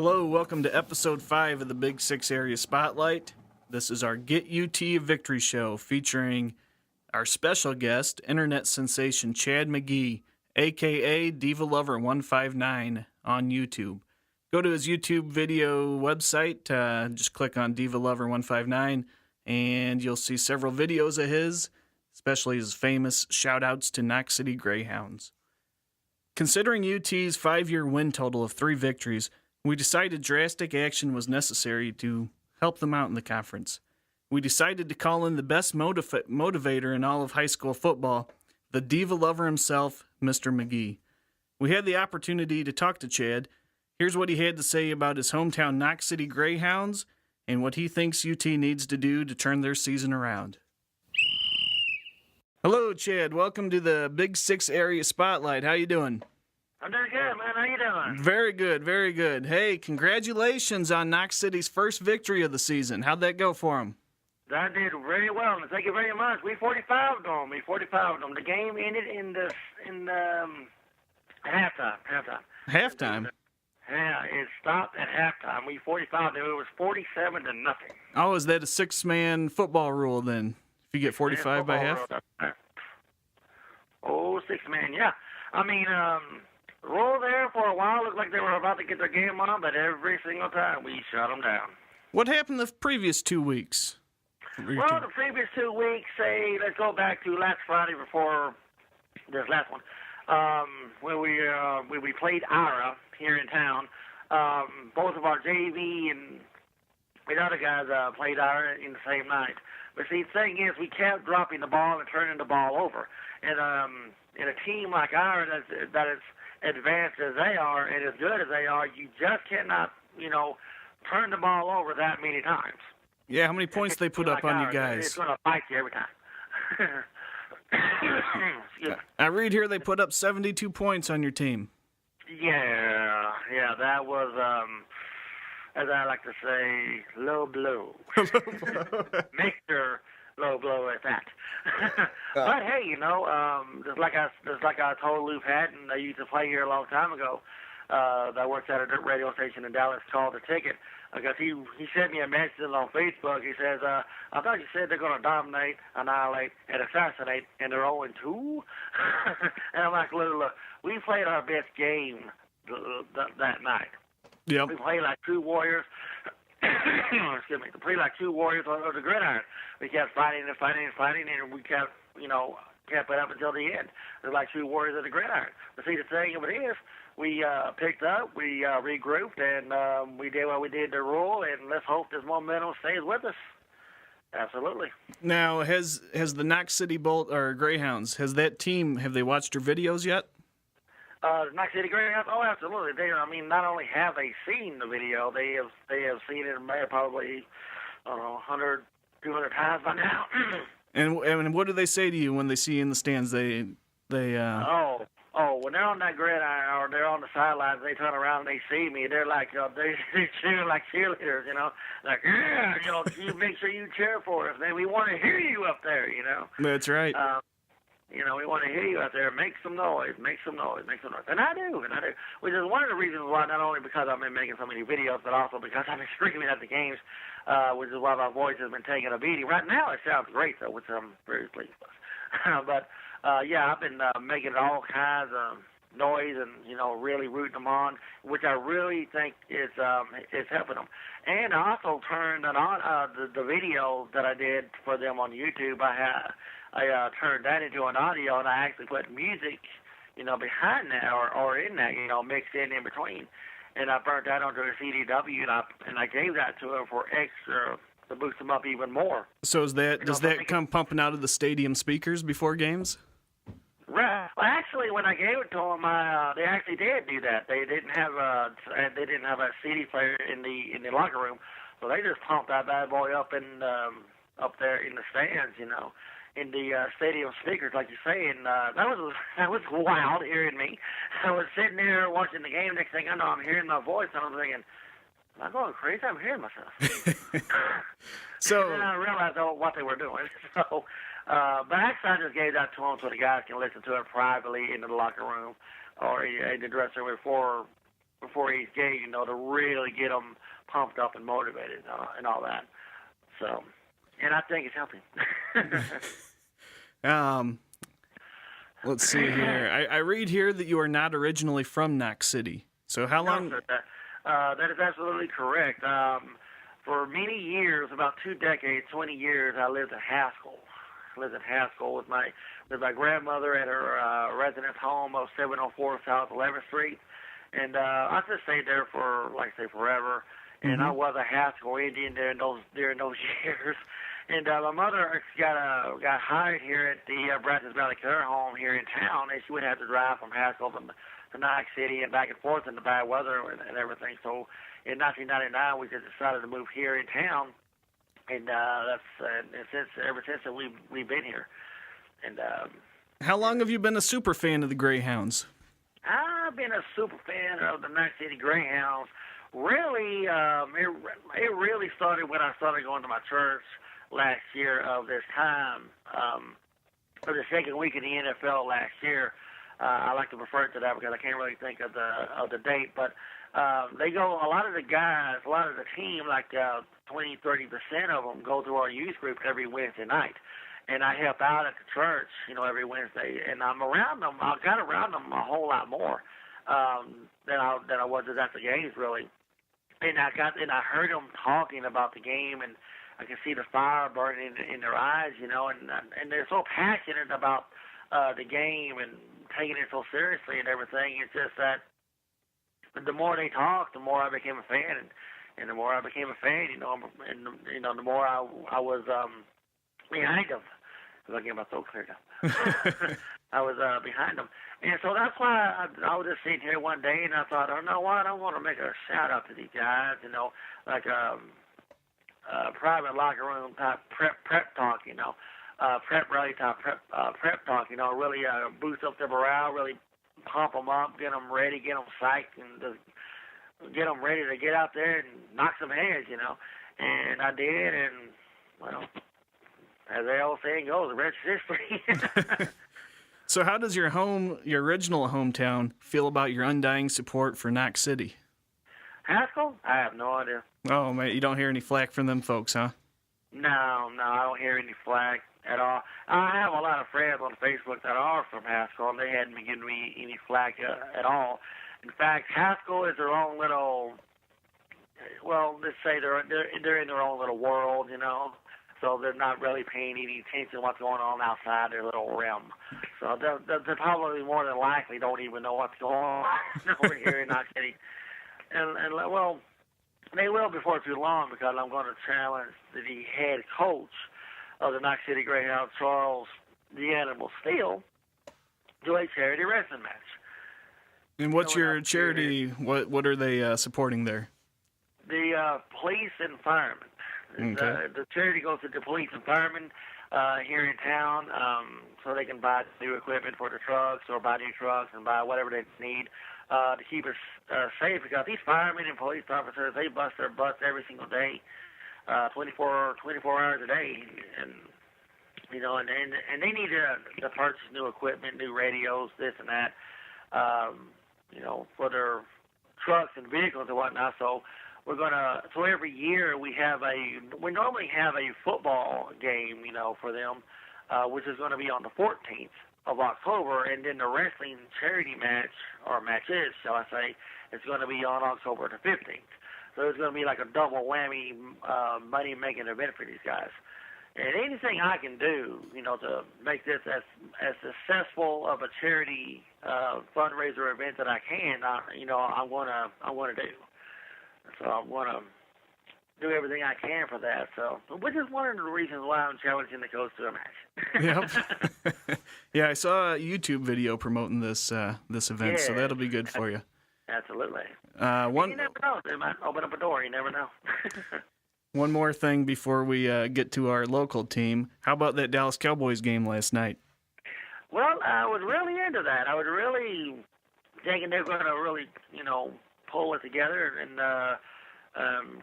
Hello, welcome to episode 5 of the Big Six Area Spotlight. This is our Get UT a Victory show featuring our special guest, internet sensation Chad McGee, aka Diva Lover 159 on YouTube. Go to his YouTube video website, just click on Diva Lover 159, and you'll see several videos of his, especially his famous shout-outs to Knox City Greyhounds. Considering UT's 5-year win total of 3 victories, we decided drastic action was necessary to help them out in the conference. We decided to call in the best motivator in all of high school football, the Diva Lover himself, Mr. McGee. We had the opportunity to talk to Chad. Here's what he had to say about his hometown Knox City Greyhounds and what he thinks UT needs to do to turn their season around. Hello, Chad. Welcome to the Big Six Area Spotlight. How you doing? I'm doing good, man. How you doing? Very good, very good. Hey, congratulations on Knox City's first victory of the season. How'd that go for them? That did very well, and thank you very much. We 45'd them. The game ended in halftime. Halftime? Yeah, it stopped at halftime. We 45'd them. It was 47-0. Oh, is that a 6-man football rule then? If you get 45 by half? Oh, 6-man, yeah. I mean, roll there for a while. Looked like they were about to get their game on, but every single time we shut them down. What happened the previous 2 weeks? Well, the previous 2 weeks, let's go back to last Friday before this last one, when we played Ira here in town. Both of our JV and the other guys played Ira in the same night. But see, the thing is, we kept dropping the ball and turning the ball over. And in a team like Ira that is advanced as they are and as good as they are, you just cannot, turn the ball over that many times. Yeah, how many points they put up on you guys? It's going to bite you every time. Excuse me. I read here they put up 72 points on your team. Yeah, that was, as I like to say, low blow. Mr. Low blow at that. But hey, just like I told Lou Patton, I used to play here a long time ago. That works at a radio station in Dallas called The Ticket. Because he sent me a message on Facebook. He says, I thought you said they're going to dominate, annihilate, and assassinate, and they're 0-2? And I'm like, look, we played our best game that night. Yep. We played like true warriors. Excuse me. We played like true warriors on the gridiron. We kept fighting, and we kept, kept it up until the end. It was like true warriors on the gridiron. But see, the thing of it is, we picked up, we regrouped, and we did what we did to rule, and let's hope this momentum stays with us. Absolutely. Now, has the Knox City Greyhounds, have they watched your videos yet? The Knox City Greyhounds? Oh, absolutely. Not only have they seen the video, they have seen it probably, 100, 200 times by now. And what do they say to you when they see you in the stands? When they're on that gridiron or they're on the sidelines, they turn around and they see me. They're like, they cheer like cheerleaders, like, yeah, you make sure you cheer for us, man. We want to hear you up there, That's right. We want to hear you out there. Make some noise. And I do. Which is one of the reasons why, not only because I've been making so many videos, but also because I've been streaming at the games, which is why my voice has been taking a beating. Right now it sounds great, though, which I'm very pleased with. But, I've been making all kinds of noise and, really rooting them on, which I really think is helping them. And I also turned the video that I did for them on YouTube. I turned that into an audio, and I actually put music, behind that or in that, mixed in between. And I burnt that onto a CDW, and I gave that to them for extra to boost them up even more. So does that come pumping out of the stadium speakers before games? Right. Well, actually, when I gave it to them, they actually did do that. They didn't have a CD player in the locker room, so they just pumped that bad boy up up there in the stands, in the stadium speakers, like you say. And that was wild hearing me. I was sitting there watching the game. Next thing I know, I'm hearing my voice, and I'm thinking, am I going crazy? I'm hearing myself. So and then I realized what they were doing. So. But actually, I just gave that to them so the guys can listen to it privately in the locker room or in the dressing room before before each game, to really get them pumped up and motivated and all that. So, and I think it's helping. Let's see here. I read here that you are not originally from Knox City. So how long? No, sir, that is absolutely correct. For many years, about 2 decades, 20 years, I lived in Haskell. With my grandmother at her residence home of 704 South 11th Street, and I just stayed there for, like I say, forever. And I was a Haskell Indian during those years. And my mother got hired here at the Brazos Valley Care Home here in town, and she would have to drive from Haskell to Knox City and back and forth in the bad weather and everything. So in 1999, we just decided to move here in town, and ever since we've been here. And how long have you been a super fan of the Greyhounds? I've been a super fan of the Knox City Greyhounds. Really, it really started when I started going to my church last year of this time, for the second week of the NFL last year. I like to refer to that because I can't really think of the date, but they go, a lot of the guys, a lot of the team, like 20-30% of them go through our youth group every Wednesday night. And I help out at the church, every Wednesday, and I'm around them. I got around them a whole lot more than I was at the games, really. And I heard them talking about the game, and I can see the fire burning in their eyes, and they're so passionate about the game and taking it so seriously and everything. It's just that the more they talked, the more I became a fan, and the more I became a fan, and the more I was behind them. Because I get my throat cleared up. I was behind them. And so that's why I was just sitting here one day, and I thought, oh, no, what? I want to make a shout-out to these guys, like private locker room type prep talk, prep rally type prep talk, really boost up their morale, really pump them up, get them ready, get them psyched, and just get them ready to get out there and knock some heads, And I did, and, well, as the old saying goes, the rest is history. So how does your original hometown, feel about your undying support for Knox City? Haskell? I have no idea. Oh, man, you don't hear any flack from them folks, huh? No, I don't hear any flack at all. I have a lot of friends on Facebook that are from Haskell, and they hadn't been giving me any flack at all. In fact, Haskell is their own little, well, let's say they're in their own little world, so they're not really paying any attention to what's going on outside their little realm. So they probably more than likely don't even know what's going on over here in Knox City. And well, they will before too long, because I'm going to challenge the head coach of the Knox City Greyhounds, Charles the Animal Steele, to a charity wrestling match. And what's your charity? What are they supporting there? The police and firemen. Okay. The charity goes to the police and firemen here in town, so they can buy new equipment for the trucks, or buy new trucks and buy whatever they need to keep us safe. Because these firemen and police officers, they bust their butts every single day, 24 hours a day, and and they need to purchase new equipment, new radios, this and that, for their trucks and vehicles and whatnot. So so every year we normally have a football game, for them, which is going to be on the 14th of October, and then the wrestling charity match, or matches, shall I say, is going to be on October the 15th. So it's going to be like a double whammy money-making event for these guys. And anything I can do, to make this as successful of a charity fundraiser event that I can, I'm going to do. So I'm going to do everything I can for that. So, which is one of the reasons why I'm challenging the coach to a match. Yep. Yeah, I saw a YouTube video promoting this event, so that'll be good for you. Absolutely. You never know. They might open up a door. You never know. One more thing before we get to our local team. How about that Dallas Cowboys game last night? Well, I was really into that. I was really thinking they were going to really, pull it together and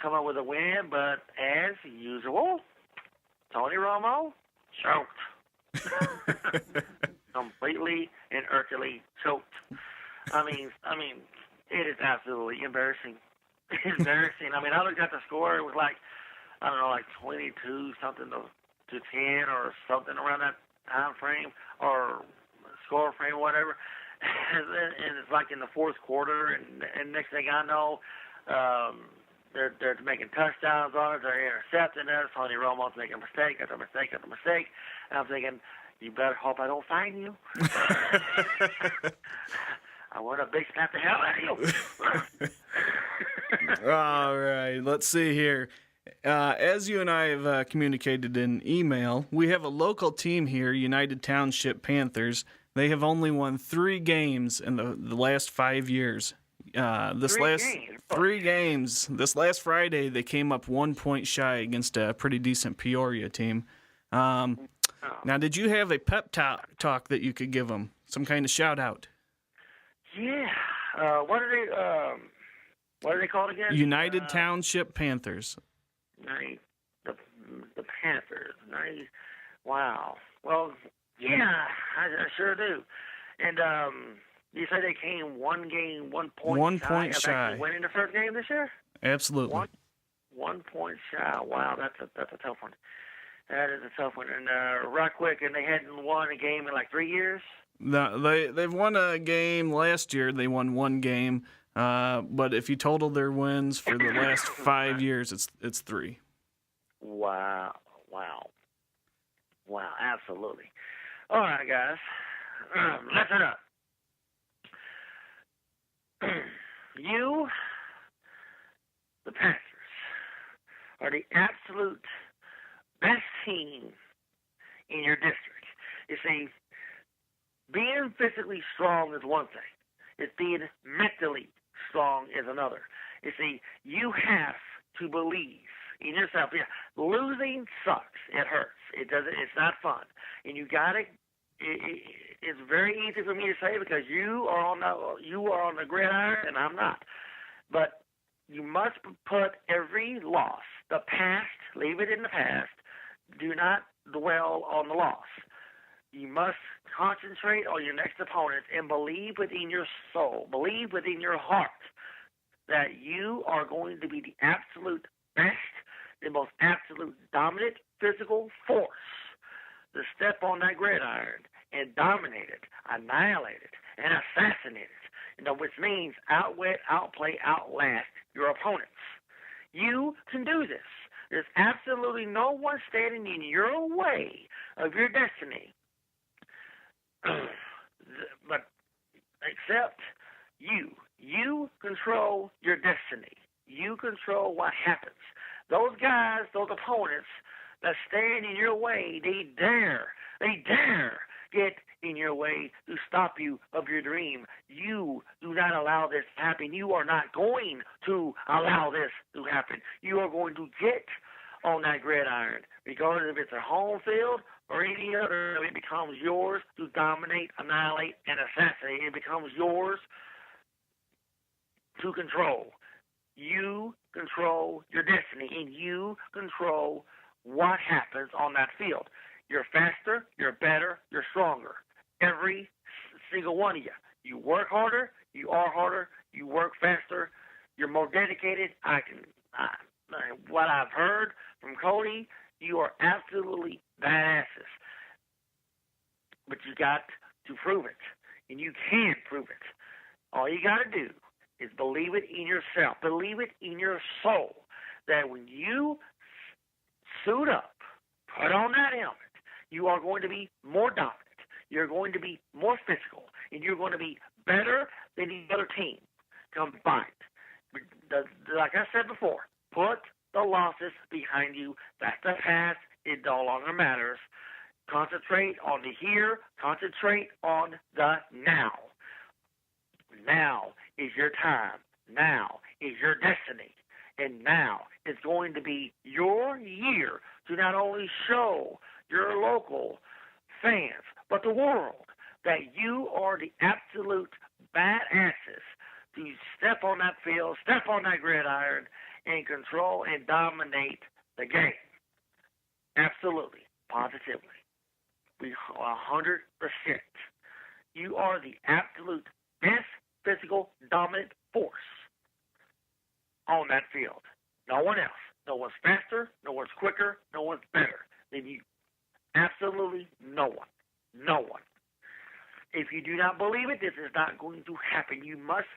come up with a win. But as usual, Tony Romo choked. Completely and utterly choked. I mean, It is absolutely embarrassing. Embarrassing. I mean, I looked at the score. It was like, I don't know, like 22 something to 10 or something around that time frame or score frame, whatever. And it's like in the fourth quarter, and next thing I know, they're making touchdowns on it. They're intercepting it. Tony Romo's making a mistake after mistake after mistake. And I'm thinking, you better hope I don't find you. I want a big slap the hell out of you. All right, let's see here. As you and I have communicated in email, we have a local team here, United Township Panthers. They have only won 3 games in the last 5 years. Three games. This last Friday, they came up 1 point shy against a pretty decent Peoria team. Now, did you have a pep talk that you could give them? Some kind of shout out? Yeah. What are they called again? United Township Panthers. The Panthers. Wow. Well, yeah, I sure do. And you say they came 1 point shy of winning the first game this year? Absolutely. 1 point shy. Wow, that's a tough one. That is a tough one. And right quick, and they hadn't won a game in like 3 years? No, they've won a game last year. They won 1 game. But if you total their wins for the last 5 years, it's 3. Wow, absolutely. All right, guys, listen up. You, the Panthers, are the absolute best team in your district. You see, being physically strong is one thing. It's being mentally strong is another. You see, you have to believe in yourself. Yeah, losing sucks. It hurts. It doesn't. It's not fun. And you got to. It's very easy for me to say because you are on the gridiron and I'm not. But you must put every loss, the past, leave it in the past. Do not dwell on the loss. You must concentrate on your next opponent and believe within your soul, believe within your heart that you are going to be the absolute best, the most absolute dominant physical force to step on that gridiron and dominate it, annihilate it, and assassinate it. Which means outwit, outplay, outlast your opponents. You can do this. There's absolutely no one standing in your way of your destiny. But except you. You control your destiny. You control what happens. Those guys, those opponents that stand in your way, they dare get in your way to stop you of your dream. You do not allow this to happen. You are not going to allow this to happen. You are going to get on that gridiron, regardless if it's a home field or any other. It becomes yours to dominate, annihilate, and assassinate. It becomes yours to control. You control your destiny, and you control what happens on that field. You're faster, you're better, you're stronger. Every single one of you. You work harder, you are harder, you work faster, you're more dedicated. What I've heard from Cody, you are absolutely badasses. But you got to prove it, and you can prove it. All you got to do is believe it in yourself, believe it in your soul, that when you suit up, put on that helmet, you are going to be more dominant. You're going to be more physical, and you're going to be better than the other team combined. Like I said before, put the losses behind you. That's the past. It no longer matters. Concentrate on the here. Concentrate on the now. Now is your time. Now is your destiny. And now is going to be your year to not only show your local fans, but the world, that you are the absolute badasses to step on that field, step on that gridiron, and control and dominate the game. Absolutely, positively. 100%. You are the absolute best physical, dominant force on that field. No one else. No one's faster, no one's quicker, no one's better than you. Absolutely no one. No one. If you do not believe it, this is not going to happen. You must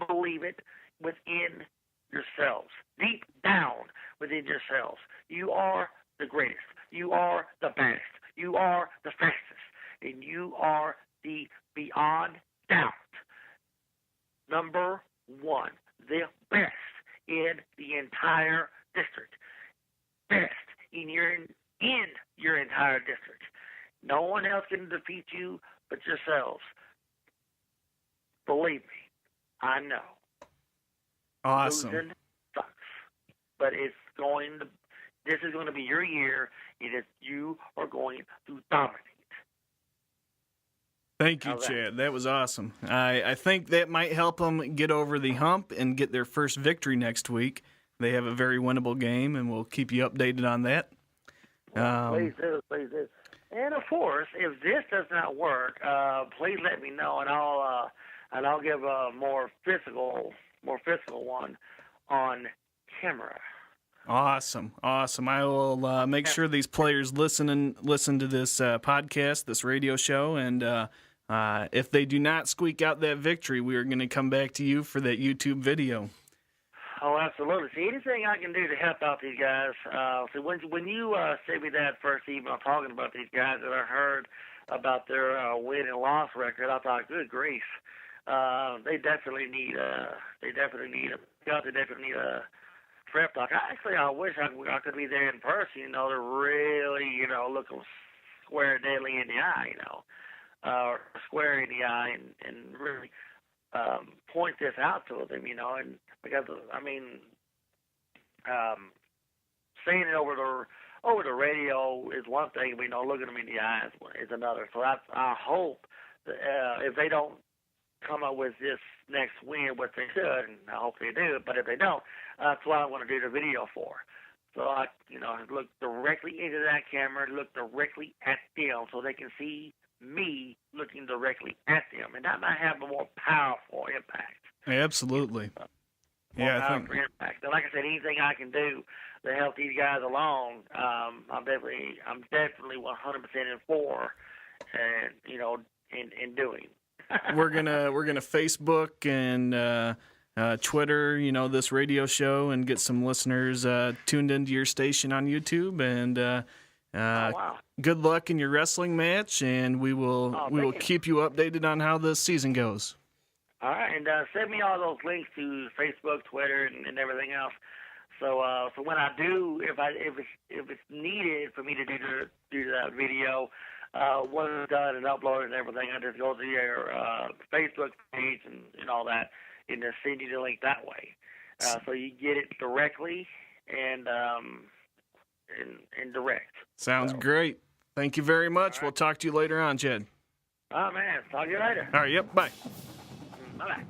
believe it within yourselves, deep down within yourselves. You are the greatest. You are the best. You are the fastest. And you are the beyond doubt number one, the best in the entire district. Best in your entire district. No one else can defeat you but yourselves. Believe me, I know. Awesome. Losing sucks, but this is going to be your year, and you are going to dominate. Thank you, Chad. That was awesome. I think that might help them get over the hump and get their first victory next week. They have a very winnable game, and we'll keep you updated on that. Please do. And of course, if this does not work, please let me know, and I'll give a more physical one on camera. Awesome. I will make sure these players listen to this podcast, this radio show, and if they do not squeak out that victory, we are going to come back to you for that YouTube video. Oh, absolutely. See, anything I can do to help out these guys. So when you sent me that first email talking about these guys that I heard about their win and loss record, I thought, good grief, they definitely need a prep talk. I wish I could be there in person, to really, look them square deadly in the eye, square in the eye and really point this out to them, and because saying it over the radio is one thing, but looking them in the eyes is another. So I hope that if they don't come up with this next win, what they should, and I hope they do, but if they don't, that's what I want to do the video for. So I, look directly into that camera, look directly at them so they can see me looking directly at them, and that might have a more powerful impact. Absolutely. I think. Impact. And like I said, anything I can do to help these guys along, I'm definitely 100% in for, and in doing. we're gonna Facebook and Twitter, this radio show, and get some listeners tuned into your station on YouTube. And wow. Good luck in your wrestling match, and we will keep you updated on how the season goes. All right, and send me all those links to Facebook, Twitter, and everything else. So when I do, if it's needed for me to do that video, once it's done and uploaded and everything, I just go to your Facebook page and all that, and just send you the link that way, so you get it directly and direct. Sounds great. Thank you very much. Right. We'll talk to you later on, Jed. Oh man, talk to you later. All right. Yep. Bye. Bye.